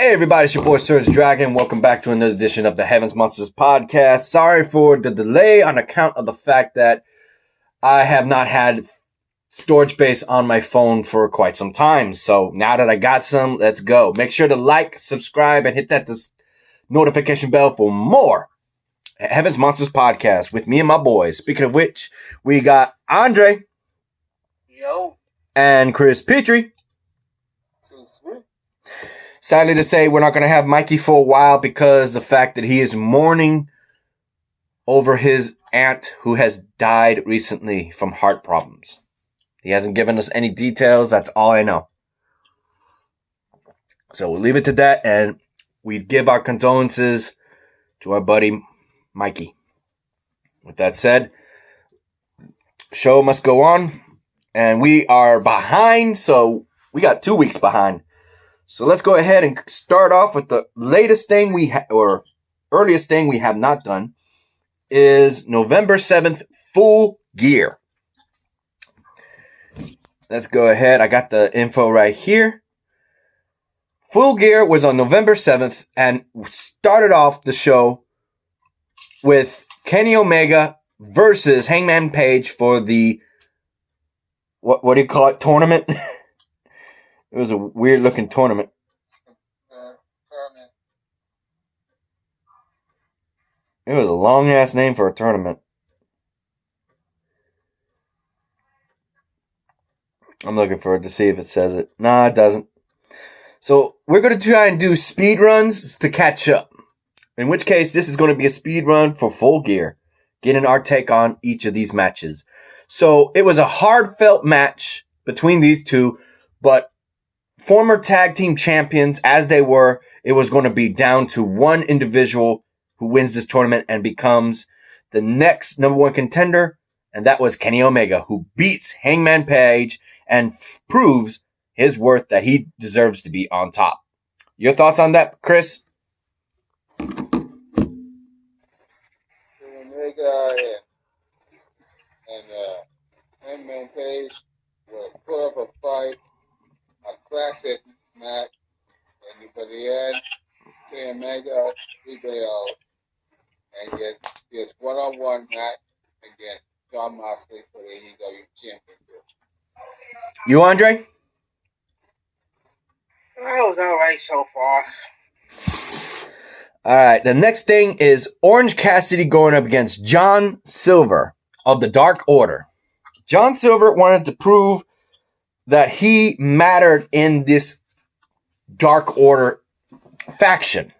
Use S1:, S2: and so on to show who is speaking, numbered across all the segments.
S1: Hey everybody, it's your boy SergDragon. Welcome back to another edition of the Heavens Monsters podcast. Sorry for the delay on account of the fact that I have not had storage space on my phone for quite some time. So now that I got some, let's go. Make sure to like, subscribe, and hit that notification bell for more Heavens Monsters podcast with me and my boys. Speaking of which, we got Andre.
S2: Yo.
S1: And Chris Petrie.
S2: Too sweet.
S1: Sadly to say, we're not going to have Mikey for a while because the fact that he is mourning over his aunt who has died recently from heart problems. He hasn't given us any details. That's all I know. So we'll leave it to that, and we give our condolences to our buddy Mikey. With that said, show must go on, and we are behind, so we got 2 weeks behind. So let's go ahead and start off with the latest thing or earliest thing we have not done is November 7th, Full Gear. Let's go ahead. I got the info right here. Full Gear was on November 7th and started off the show with Kenny Omega versus Hangman Page for the, what do you call it, tournament? It was a weird looking tournament. It was a long ass name for a tournament. I'm looking for it to see if it says it. Nah, it doesn't. So we're going to try and do speed runs to catch up. In which case, this is going to be a speed run for Full Gear. Getting our take on each of these matches. So it was a heartfelt match between these two, but former tag team champions as they were, it was going to be down to one individual who wins this tournament and becomes the next number one contender. And that was Kenny Omega, who beats Hangman Page and proves his worth that he deserves to be on top. Your thoughts on that, Chris?
S2: Omega and Hangman Page will put up a fight, a classic match, and by the end, Kenny Omega prevailed and get this one-on-one match against John Moxley for the AEW Championship.
S1: You, Andre?
S2: It was alright so far.
S1: Alright, the next thing is Orange Cassidy going up against John Silver of the Dark Order. John Silver wanted to prove that he mattered in this Dark Order faction.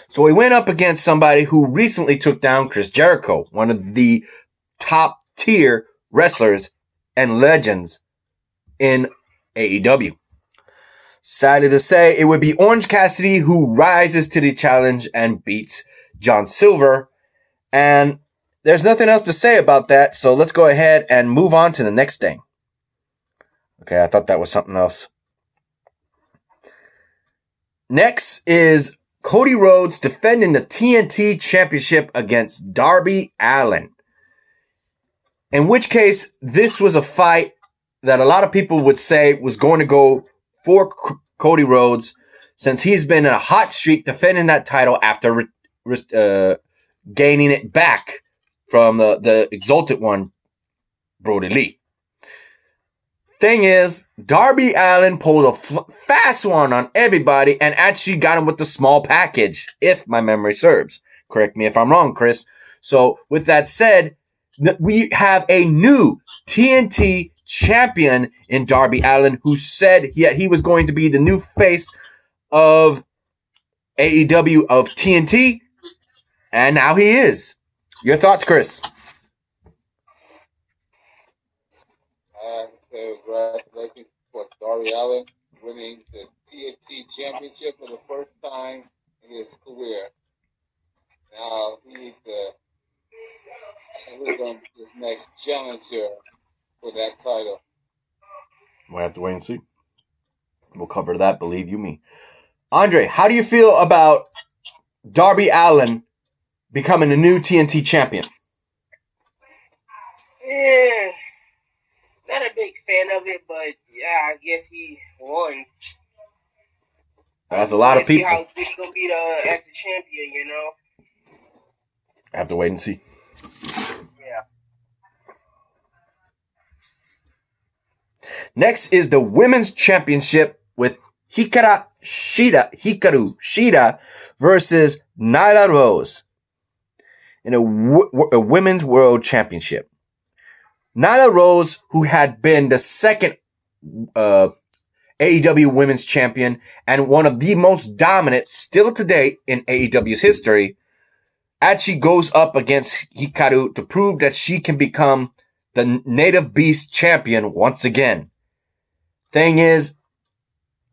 S1: So he went up against somebody who recently took down Chris Jericho, one of the top tier wrestlers and legends in AEW. Sadly to say, it would be Orange Cassidy who rises to the challenge and beats John Silver. And there's nothing else to say about that, so let's go ahead and move on to the next thing. Okay, I thought that was something else. Next is Cody Rhodes defending the TNT Championship against Darby Allin. In which case, this was a fight that a lot of people would say was going to go for Cody Rhodes, since he's been in a hot streak defending that title after gaining it back from the Exalted One, Brody Lee. Thing is, Darby Allin pulled a fast one on everybody and actually got him with the small package, if my memory serves. Correct me if I'm wrong, Chris. So, with that said, we have a new TNT champion in Darby Allin who said he was going to be the new face of AEW of TNT, and now he is. Your thoughts, Chris?
S2: Congratulations for Darby Allin winning the TNT Championship for the first time in his career. Now he needs to look on his next challenger for that title.
S1: We'll have to wait and see. We'll cover that, believe you me. Andre, how do you feel about Darby Allin becoming the new TNT champion?
S2: Yeah. Not a big fan of it, but yeah, I guess he won.
S1: That's a lot of people.
S3: See how big he'll be as the champion, you know?
S1: I have to wait and see.
S3: Yeah.
S1: Next is the Women's Championship with Hikaru Shida versus Nyla Rose in a Women's World Championship. Nyla Rose, who had been the second AEW Women's Champion and one of the most dominant still to date in AEW's history, actually goes up against Hikaru to prove that she can become the Native Beast Champion once again. Thing is,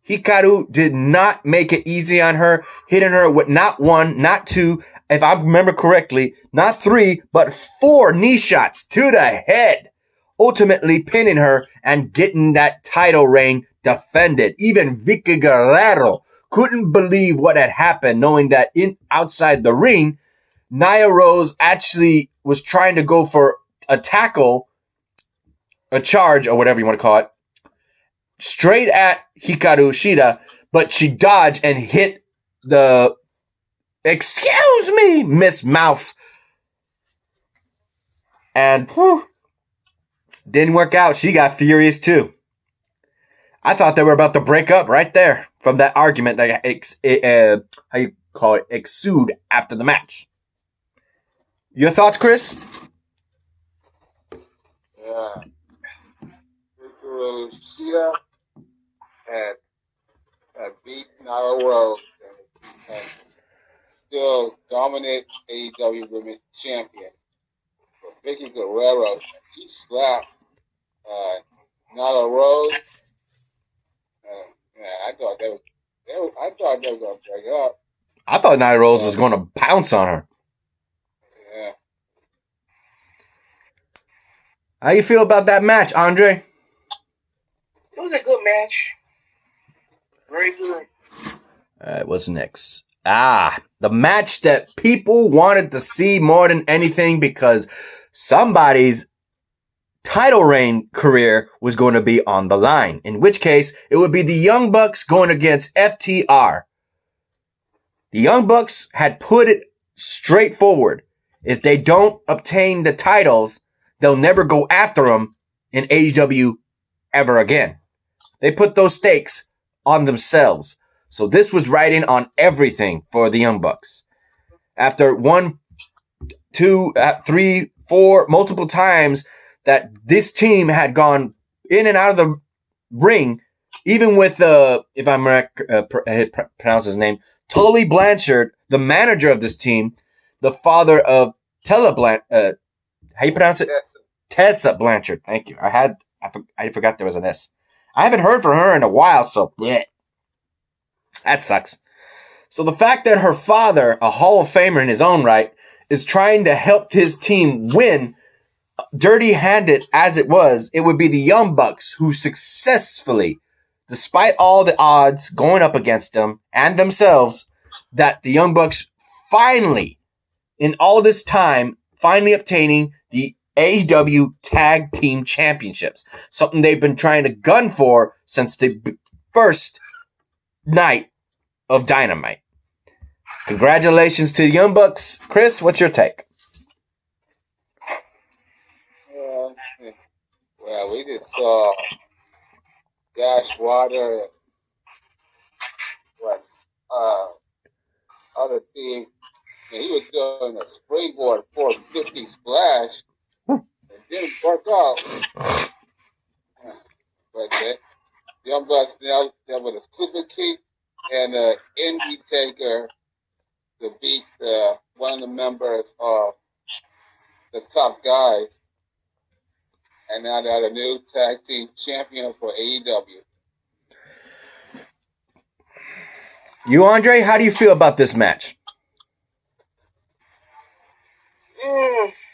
S1: Hikaru did not make it easy on her, hitting her with not one, not two, if I remember correctly, not 3, but 4 knee shots to the head, ultimately pinning her and getting that title reign defended. Even Vicky Guerrero couldn't believe what had happened, knowing that outside the ring, Nyla Rose actually was trying to go for a tackle, a charge, or whatever you want to call it, straight at Hikaru Shida, but she dodged and hit the "excuse me" Miss Mouth. And didn't work out. She got furious too. I thought they were about to break up right there from that argument that how you call it, exuded after the match. Your thoughts, Chris?
S2: Yeah. Shida had beat Nyla Rose and still dominant AEW Women's Champion. But Vicky Guerrero, she slapped Nyla Rose. I thought they were going to break up.
S1: I thought Nyla Rose was going to pounce on her.
S2: Yeah.
S1: How you feel about that match, Andre?
S3: It was a good match. Very good.
S1: What's next? The match that people wanted to see more than anything because somebody's title reign career was going to be on the line. In which case, it would be the Young Bucks going against FTR. The Young Bucks had put it straightforward. If they don't obtain the titles, they'll never go after them in AEW ever again. They put those stakes on themselves. So this was writing on everything for the Young Bucks. After 1, 2, 3, 4, multiple times that this team had gone in and out of the ring, even with, if I'm pronounce his name, Tully Blanchard, the manager of this team, the father of how you pronounce it? Tessa Blanchard. Thank you. I forgot there was an S. I haven't heard from her in a while, so yeah. That sucks. So the fact that her father, a Hall of Famer in his own right, is trying to help his team win, dirty-handed as it would be the Young Bucks who successfully, despite all the odds going up against them and themselves, that the Young Bucks finally, in all this time, finally obtaining the AEW Tag Team Championships. Something they've been trying to gun for since the first night of Dynamite. Congratulations to the Young Bucks. Chris, what's your take?
S2: Well, we just saw Dashwater, other team, and he was doing a springboard 450 splash. It didn't work out. But the Young Bucks now with a super kick and an indie taker to beat one of the members of the top guys. And now they're the new tag team champion for AEW.
S1: You, Andre, how do you feel about this match?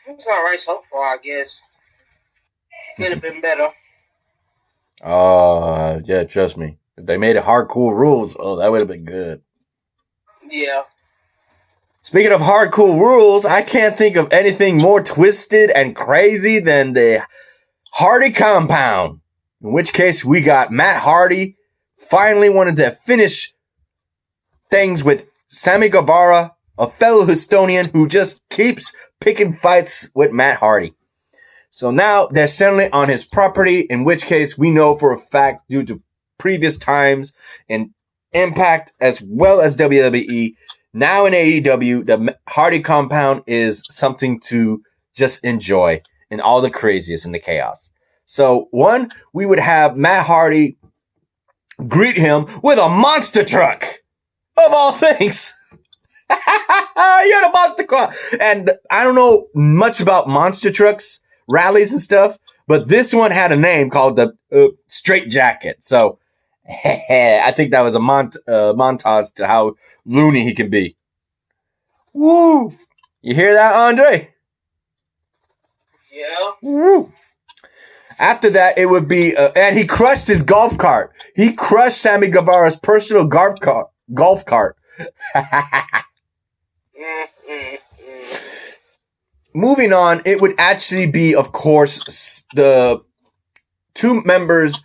S3: It's all right so far, I guess. Could have been better.
S1: Yeah, trust me. If they made it hardcore rules, that would have been good.
S3: Yeah.
S1: Speaking of hardcore rules, I can't think of anything more twisted and crazy than the Hardy Compound. In which case, we got Matt Hardy finally wanted to finish things with Sammy Guevara, a fellow Houstonian who just keeps picking fights with Matt Hardy. So now they're settling on his property, in which case we know for a fact, due to previous times and Impact as well as WWE, now in AEW, the Hardy compound is something to just enjoy in all the craziest and the chaos. So one, we would have Matt Hardy greet him with a monster truck, of all things. You had a monster truck. And I don't know much about monster trucks, rallies and stuff, but this one had a name called the Straight Jacket. So I think that was a montage to how loony he can be. Woo! You hear that, Andre?
S3: Yeah.
S1: Woo! After that, it would be, and he crushed his golf cart. He crushed Sammy Guevara's personal golf cart. Moving on, it would actually be, of course, the two members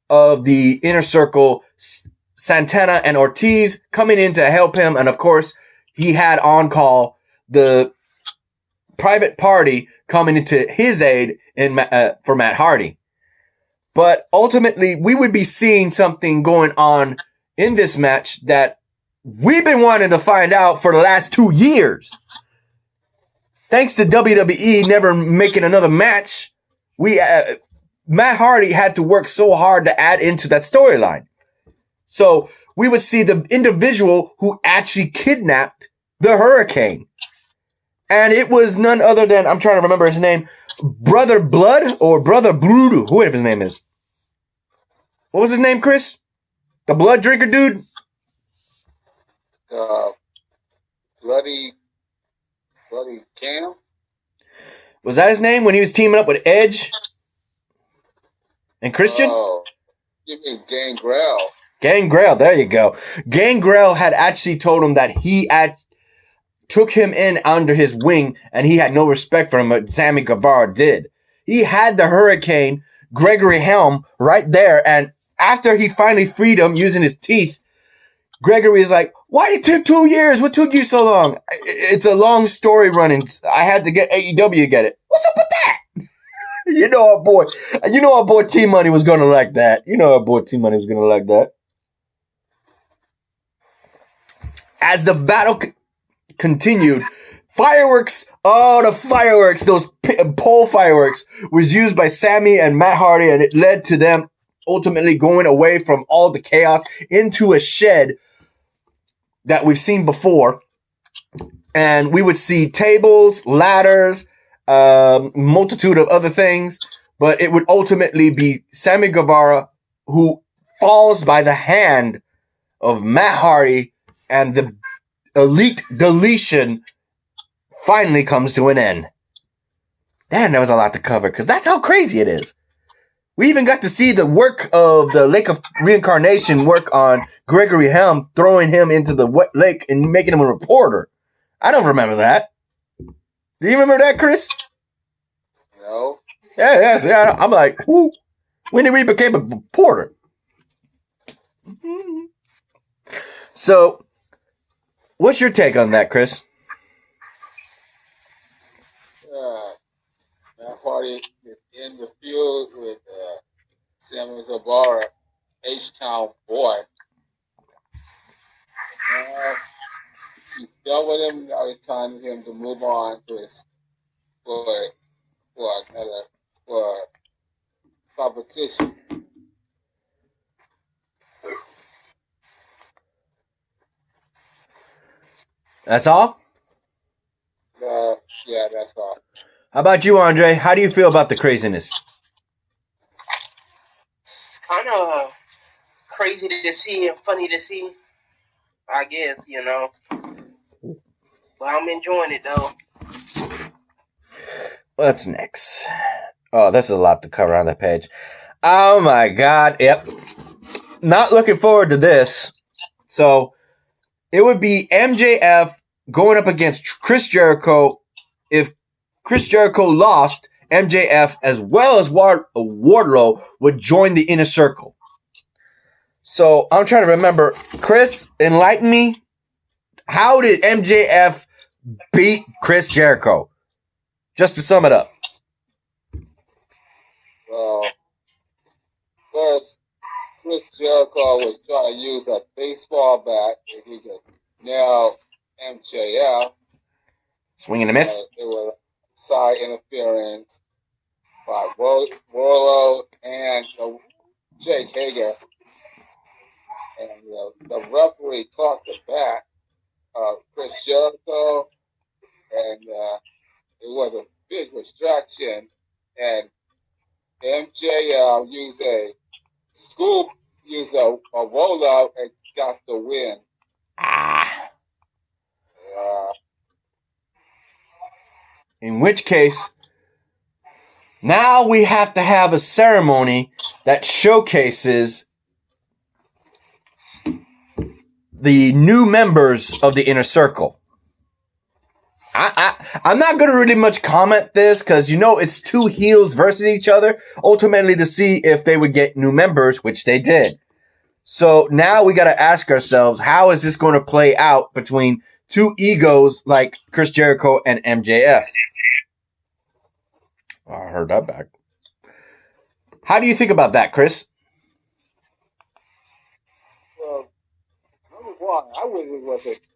S1: of the Inner Circle, Santana and Ortiz, coming in to help him. And of course, he had on call the Private Party coming into his aid for Matt Hardy. But ultimately, we would be seeing something going on in this match that we've been wanting to find out for the last 2 years. Thanks to WWE never making another match, Matt Hardy had to work so hard to add into that storyline. So we would see the individual who actually kidnapped the Hurricane. And it was none other than, I'm trying to remember his name, Brother Blood or Brother Brutal, whoever his name is. What was his name, Chris? The blood drinker dude?
S2: Bloody Cam?
S1: Was that his name when he was teaming up with Edge and Christian?
S2: Oh, you mean Gangrel.
S1: Gangrel, there you go. Gangrel had actually told him that he took him in under his wing and he had no respect for him, but Sammy Guevara did. He had the Hurricane, Gregory Helm, right there, and after he finally freed him using his teeth, Gregory is like, why did it take 2 years? What took you so long? It's a long story running. I had to get AEW to get it. What's up with that? You know our boy T-Money was going to like that. As the battle continued, fireworks, those pole fireworks was used by Sammy and Matt Hardy, and it led to them ultimately going away from all the chaos into a shed that we've seen before. And we would see tables, ladders, multitude of other things, but it would ultimately be Sammy Guevara who falls by the hand of Matt Hardy, and the elite deletion finally comes to an end. Damn, that was a lot to cover, because that's how crazy it is. We even got to see the work of the Lake of Reincarnation work on Gregory Helm, throwing him into the wet lake and making him a reporter. I don't remember that. Do you remember that, Chris?
S2: No.
S1: Yeah. I'm like, who? When did we become a reporter? So, what's your take on that, Chris?
S2: Matt Hardy is in the field with Sammy Guevara, HTown Boy. He's done with him. Now it's time for him to move on to his for competition.
S1: That's all?
S2: Yeah, that's all.
S1: How about you, Andre? How do you feel about the craziness?
S3: It's kind of crazy to see and funny to see, I guess, you know. But I'm enjoying it, though.
S1: What's next? Oh, there's a lot to cover on that page. Oh my God. Yep. Not looking forward to this. So, it would be MJF going up against Chris Jericho. If Chris Jericho lost, MJF as well as Wardlow would join the Inner Circle. So, I'm trying to remember. Chris, enlighten me. How did MJF beat Chris Jericho? Just to sum it up.
S2: First, Chris Jericho was trying to use a baseball bat if he could nail MJF.
S1: Swing and a miss.
S2: It was side interference by Warlow and Jake Hager. And the referee talked the back of Chris Jericho, and it was a big distraction. And MJF used a scoop, used a rollout, and got the win.
S1: In which case, now we have to have a ceremony that showcases the new members of the Inner Circle. I'm not going to really much comment this because, it's two heels versus each other, ultimately to see if they would get new members, which they did. So now we got to ask ourselves, how is this going to play out between two egos like Chris Jericho and MJF? I heard that back. How do you think about that, Chris?
S2: Well, number one, I wasn't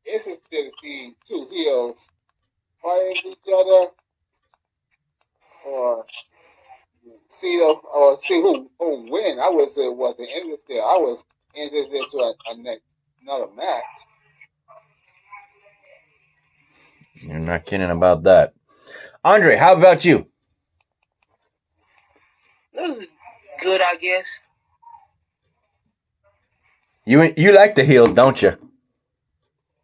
S2: interested to see two heels fighting each other, or see who win. I wasn't interested. I was interested to another match.
S1: You're not kidding about that. Andre, how about you?
S3: It was good, I guess.
S1: You like the heels, don't you?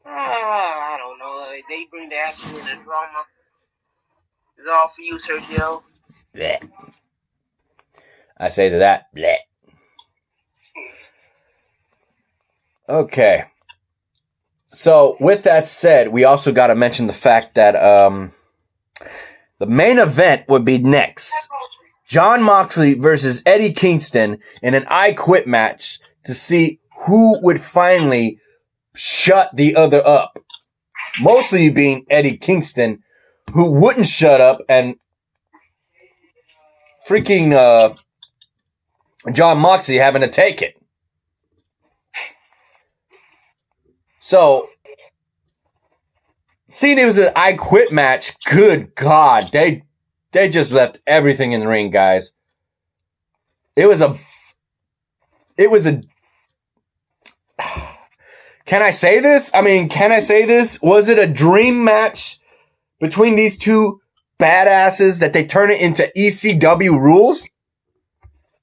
S3: I don't know. They bring the action and the drama. It's all for you, Sergio.
S1: Blech. I say to that, bleh. Okay. So, with that said, we also got to mention the fact that the main event would be next. Jon Moxley versus Eddie Kingston in an I Quit match to see who would finally shut the other up. Mostly being Eddie Kingston, who wouldn't shut up, and freaking Jon Moxley having to take it. So, seeing it was an I Quit match, good God, they just left everything in the ring, guys. It was a can I say this? Was it a dream match between these two badasses that they turn it into ECW rules?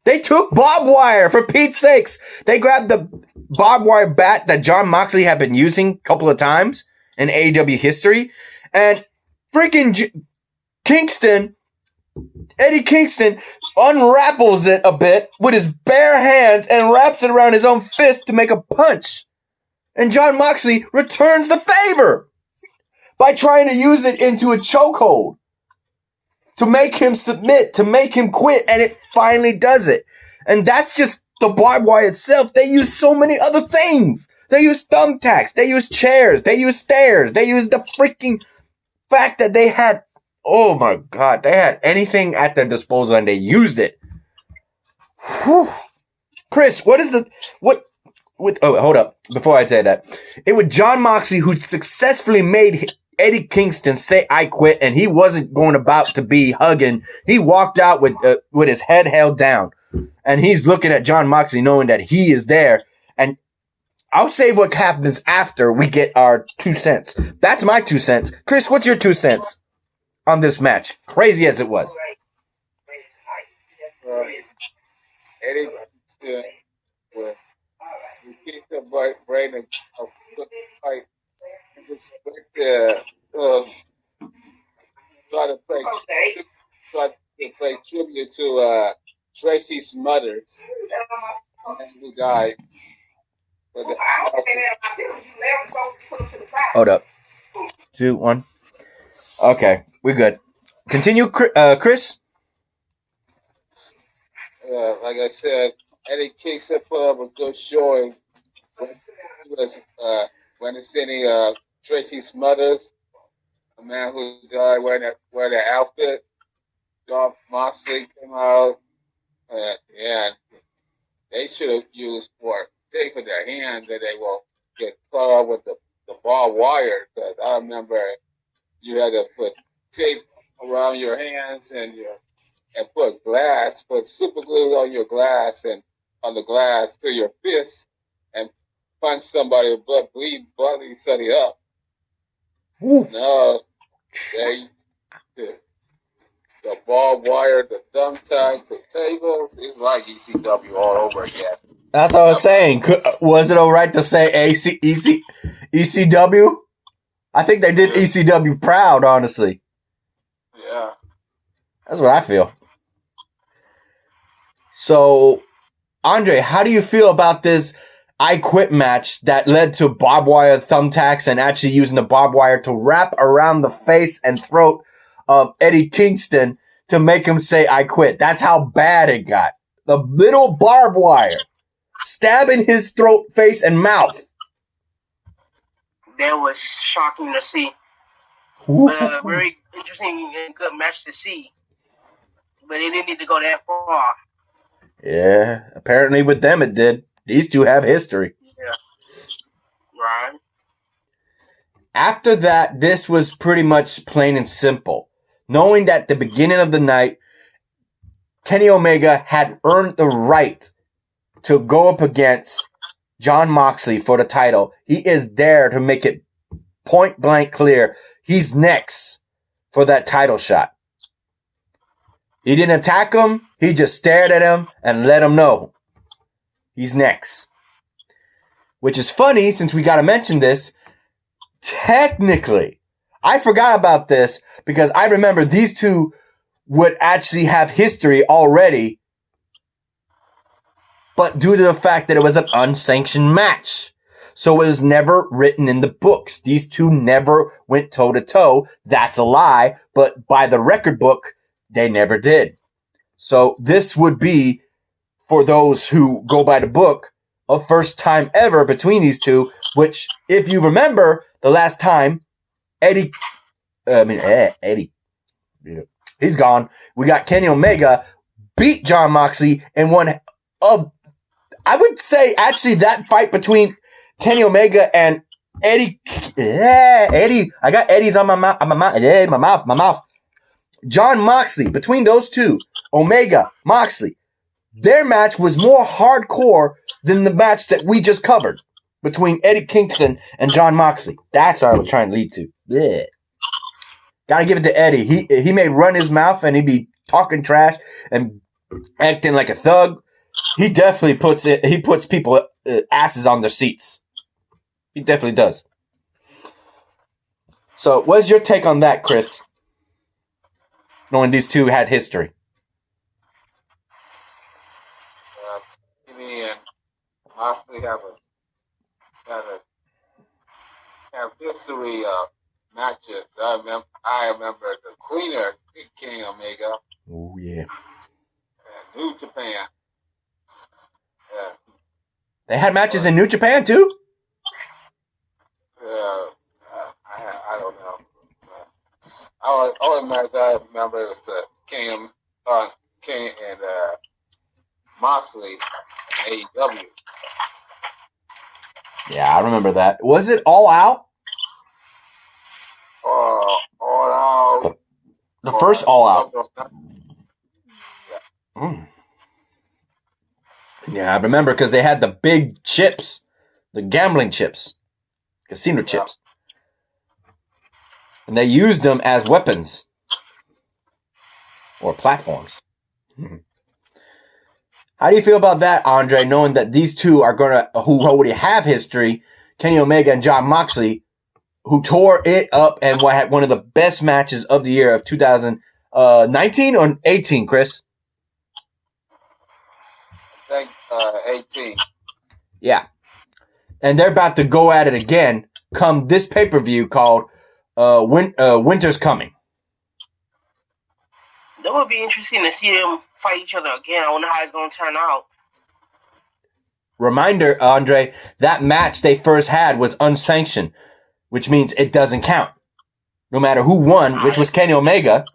S1: They took barbed wire, for Pete's sakes. They grabbed the barbed wire bat that Jon Moxley had been using a couple of times in AEW history, and freaking Eddie Kingston unwrapples it a bit with his bare hands and wraps it around his own fist to make a punch. And Jon Moxley returns the favor by trying to use it into a chokehold to make him submit, to make him quit, and it finally does it. And that's just the barbed wire itself. They use so many other things. They use thumbtacks, they use chairs, they use stairs, they use the freaking fact that they had, oh my God, they had anything at their disposal and they used it. Whew. Chris, hold up, before I say that. It was Jon Moxley who successfully made Eddie Kingston say I quit, and he wasn't going about to be hugging. He walked out with his head held down, and he's looking at Jon Moxley knowing that he is there. And I'll say what happens after we get our 2 cents. That's my 2 cents. Chris, what's your 2 cents on this match? Crazy as it was.
S2: Eddie Kingston with the brain of fight. Just try to play tribute to Tracy Smothers, who died.
S1: Hold up. 2, 1. Okay, we're good. Continue, Chris.
S2: Like I said, Eddie Kingston put up a good showing. He was when it's any Tracy Smothers, a man who died wearing that outfit. John Moxley came out, and they should have used more tape in their hand that they will get caught up with the barbed wire. Because I remember you had to put tape around your hands and put super glue on your glass and on the glass to your fist and punch somebody, bleed bloody somebody up. Ooh. No, the barbed wire, the thumbtack, the tables, it's like ECW all over again.
S1: That's what I was saying. Was it all right to say ECW? I think they did ECW proud, honestly.
S2: Yeah.
S1: That's what I feel. So, Andre, how do you feel about this I Quit match that led to barbed wire thumbtacks and actually using the barbed wire to wrap around the face and throat of Eddie Kingston to make him say I quit? That's how bad it got. The little barbed wire stabbing his throat, face, and mouth.
S3: That was shocking to see. But very interesting and good match to see. But it didn't need to go that far.
S1: Yeah, apparently with them it did. These two have history.
S3: Yeah. Right.
S1: After that, this was pretty much plain and simple. Knowing that at the beginning of the night, Kenny Omega had earned the right to go up against Jon Moxley for the title. He is there to make it point blank clear. He's next for that title shot. He didn't attack him. He just stared at him and let him know he's next. Which is funny since we got to mention this. Technically, I forgot about this because I remember these two would actually have history already. But due to the fact that it was an unsanctioned match. So it was never written in the books. These two never went toe to toe. That's a lie. But by the record book, they never did. So this would be, for those who go by the book, a first time ever between these two, which, if you remember, the last time, Eddie, he's gone. We got Kenny Omega beat Jon Moxley in one of, I would say, actually, that fight between Kenny Omega and Eddie. Yeah, Eddie. I got Eddie's on my mouth. Jon Moxley, between those two, Omega, Moxley, their match was more hardcore than the match that we just covered between Eddie Kingston and Jon Moxley. That's what I was trying to lead to. Yeah. Gotta give it to Eddie. He may run his mouth and he'd be talking trash and acting like a thug. He definitely puts people asses on their seats. He definitely does. So, what's your take on that, Chris? Knowing these two had history.
S2: Kenny and Moxley have history of matches. I remember the Cleaner, Kenny Omega.
S1: Oh yeah.
S2: And New Japan. Yeah.
S1: They had matches in New Japan too.
S2: I don't know. Only match I remember was the King and Moxley in AEW.
S1: Yeah, I remember that. Was it All Out?
S2: All Out.
S1: The first All Out. Yeah. Yeah, I remember because they had the big chips, the gambling chips, casino chips. And they used them as weapons or platforms. How do you feel about that, Andre, knowing that these two are who already have history, Kenny Omega and Jon Moxley, who tore it up and had one of the best matches of the year of 2019 or 18, Chris?
S2: I think 18.
S1: Yeah. And they're about to go at it again come this pay-per-view called Winter's Coming.
S3: That would be interesting to see them fight each other again. I wonder how it's going to turn out.
S1: Reminder, Andre, that match they first had was unsanctioned, which means it doesn't count. No matter who won, which was Kenny Omega,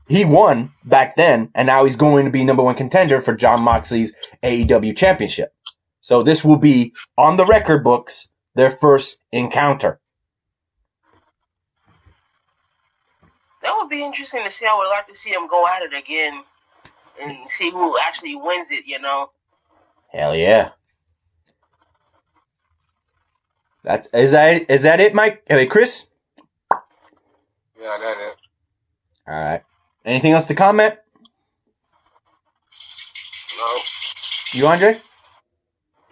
S1: he won back then, and now he's going to be number one contender for Jon Moxley's AEW championship. So this will be, on the record books, their first encounter.
S3: That would be interesting to see. I would like to see them go at it again and see who actually wins it, you know?
S1: Hell yeah. Is that it, Mike? Hey, Chris?
S2: Yeah, that's it.
S1: All right. Anything else to comment?
S3: No.
S1: You, Andre?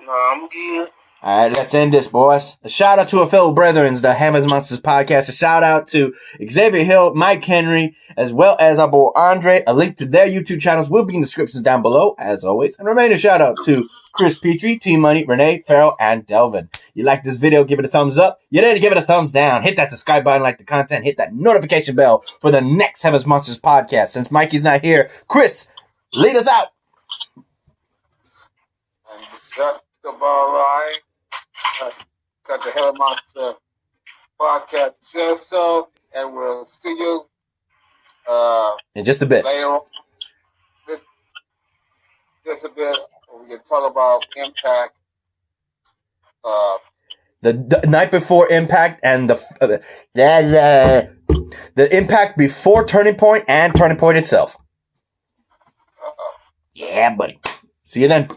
S3: No, I'm good.
S1: All right, let's end this, boys. A shout out to our fellow brethren, the Hammers Monsters podcast. A shout out to Xavier Hill, Mike Henry, as well as our boy Andre. A link to their YouTube channels will be in the description down below, as always. And remain a shout out to Chris Petrie, Team Money, Renee, Farrell, and Delvin. You like this video, give it a thumbs up. You didn't give it a thumbs down. Hit that subscribe button, like the content, hit that notification bell for the next Hammers Monsters podcast. Since Mikey's not here, Chris, lead us out.
S2: And got the ball right. Got the Hell Monster podcast says so, and we'll see you
S1: In just a bit.
S2: later on. Just a bit. We can talk about Impact.
S1: The night before Impact and the Impact before Turning Point and Turning Point itself. Yeah, buddy. See you then.